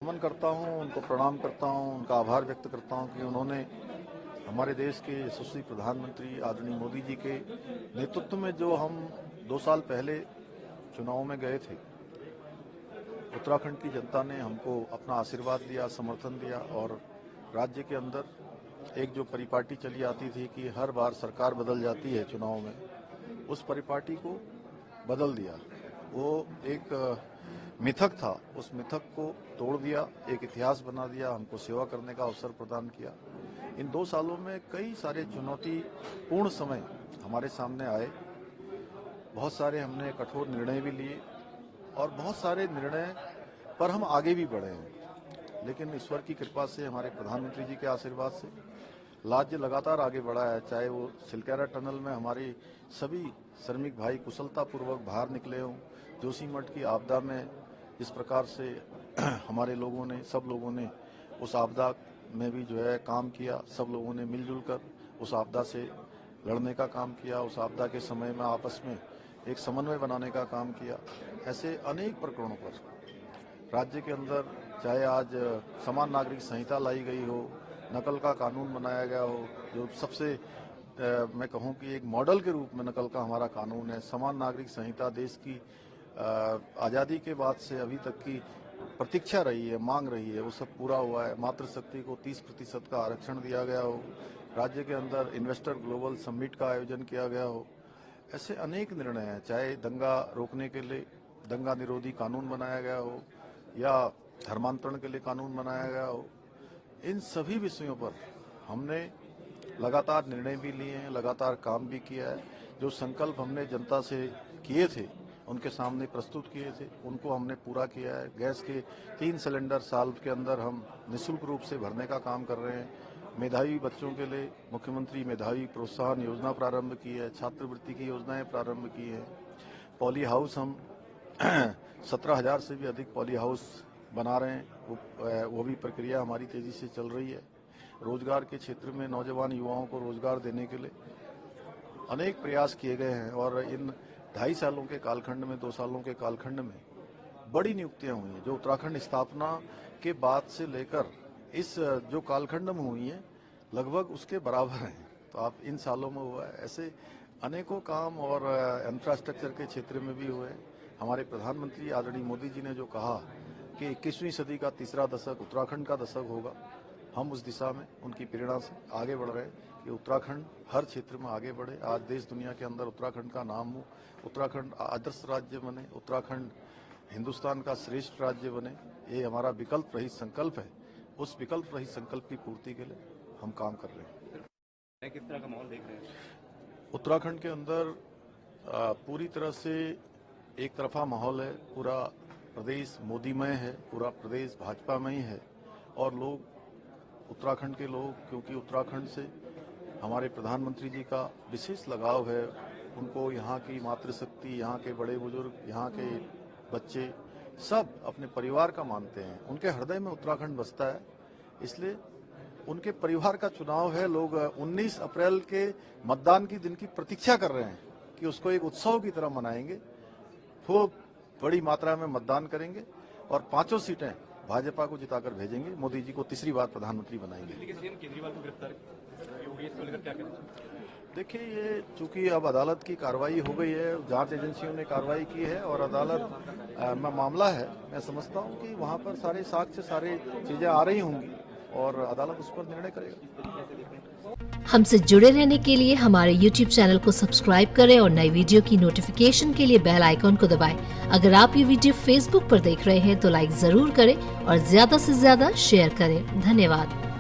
नमन करता हूं, उनको प्रणाम करता हूं, उनका आभार व्यक्त करता हूं कि उन्होंने हमारे देश के यशस्वी प्रधानमंत्री आदरणीय मोदी जी के नेतृत्व में जो हम 2 साल पहले चुनाव में गए थे, उत्तराखंड की जनता ने हमको अपना आशीर्वाद दिया, समर्थन दिया और राज्य के अंदर एक जो परिपाटी चली आती थी कि हर बार सरकार बदल जाती है चुनाव में, उस परिपाटी को बदल दिया। वो एक मिथक था, उस मिथक को तोड़ दिया, एक इतिहास बना दिया, हमको सेवा करने का अवसर प्रदान किया। इन 2 सालों में कई सारे चुनौतीपूर्ण समय हमारे सामने आए, बहुत सारे हमने कठोर निर्णय भी लिए और बहुत सारे निर्णय पर हम आगे भी बढ़े हैं। लेकिन ईश्वर की कृपा से, हमारे प्रधानमंत्री जी के आशीर्वाद से राज्य लगातार आगे बढ़ा है। चाहे वो चिलकारा टनल में हमारे सभी श्रमिक भाई कुशलतापूर्वक बाहर निकले हों, जोशीमठ की आपदा में जिस प्रकार से हमारे लोगों ने, सब लोगों ने उस आपदा में भी जो है काम किया, सब लोगों ने मिलजुल कर उस आपदा से लड़ने का काम किया, उस आपदा के समय में आपस में एक समन्वय बनाने का काम किया। ऐसे अनेक प्रकरणों पर राज्य के अंदर, चाहे आज समान नागरिक संहिता लाई गई हो, नकल का कानून बनाया गया हो, जो सबसे मैं कहूं कि एक मॉडल के रूप में नकल का हमारा कानून है। समान नागरिक संहिता देश की आज़ादी के बाद से अभी तक की प्रतीक्षा रही है, मांग रही है, वो सब पूरा हुआ है। मातृशक्ति को 30% का आरक्षण दिया गया हो, राज्य के अंदर इन्वेस्टर ग्लोबल समिट का आयोजन किया गया हो, ऐसे अनेक निर्णय हैं। चाहे दंगा रोकने के लिए दंगा निरोधी कानून बनाया गया हो या धर्मांतरण के लिए कानून बनाया गया हो, इन सभी विषयों पर हमने लगातार निर्णय भी लिए हैं, लगातार काम भी किया है। जो संकल्प हमने जनता से किए थे, उनके सामने प्रस्तुत किए थे, उनको हमने पूरा किया है। गैस के 3 सिलेंडर साल के अंदर हम निःशुल्क रूप से भरने का काम कर रहे हैं। मेधावी बच्चों के लिए मुख्यमंत्री मेधावी प्रोत्साहन योजना प्रारंभ की है, छात्रवृत्ति की योजनाएं प्रारंभ की है। पॉली हाउस हम 17,000 से भी अधिक पॉली हाउस बना रहे हैं, वो भी प्रक्रिया हमारी तेजी से चल रही है। रोजगार के क्षेत्र में नौजवान युवाओं को रोजगार देने के लिए अनेक प्रयास किए गए हैं और इन 2.5 सालों के कालखंड में, 2 सालों के कालखंड में बड़ी नियुक्तियां हुई हैं, जो उत्तराखंड स्थापना के बाद से लेकर इस जो कालखंड में हुई हैं, लगभग उसके बराबर हैं। तो आप इन सालों में हुआ है, ऐसे अनेकों काम और इंफ्रास्ट्रक्चर के क्षेत्र में भी हुए। हमारे प्रधानमंत्री आदरणीय मोदी जी ने जो कहा कि 21वीं सदी का तीसरा दशक उत्तराखंड का दशक होगा, हम उस दिशा में उनकी प्रेरणा से आगे बढ़ रहे हैं कि उत्तराखंड हर क्षेत्र में आगे बढ़े। आज देश दुनिया के अंदर उत्तराखंड का नाम हो, उत्तराखंड आदर्श राज्य बने, उत्तराखंड हिंदुस्तान का श्रेष्ठ राज्य बने। ये हमारा विकल्प रहित संकल्प है। उस विकल्प रहित संकल्प की पूर्ति के लिए हम काम कर रहे हैं। किस तरह का माहौल देख रहे हैं? उत्तराखंड के अंदर पूरी तरह से एक तरफा माहौल है। पूरा प्रदेश मोदीमय है, पूरा प्रदेश भाजपामय है और लोग, उत्तराखंड के लोग, क्योंकि उत्तराखंड से हमारे प्रधानमंत्री जी का विशेष लगाव है, उनको यहाँ की मातृशक्ति, यहाँ के बड़े बुजुर्ग, यहाँ के बच्चे सब अपने परिवार का मानते हैं। उनके हृदय में उत्तराखंड बसता है, इसलिए उनके परिवार का चुनाव है। लोग 19 अप्रैल के मतदान की दिन की प्रतीक्षा कर रहे हैं कि उसको एक उत्सव की तरह मनाएंगे। वो बड़ी मात्रा में मतदान करेंगे और 5 सीटें भाजपा को जिताकर भेजेंगे। मोदी जी को तीसरी बार प्रधानमंत्री बनाएंगे। केजरीवाल को गिरफ्तार को लेकर क्या करें? देखिए, ये चूंकि अब अदालत की कार्रवाई हो गई है, जांच एजेंसियों ने कार्रवाई की है और अदालत में मामला है, मैं समझता हूं कि वहां पर सारे साक्ष्य, सारी चीजें आ रही होंगी और अदालत उस पर निर्णय करेगा। हमसे जुड़े रहने के लिए हमारे YouTube चैनल को सब्सक्राइब करें और नई वीडियो की नोटिफिकेशन के लिए बेल आइकॉन को दबाएं। अगर आप ये वीडियो Facebook पर देख रहे हैं तो लाइक जरूर करें और ज्यादा से ज्यादा शेयर करें। धन्यवाद।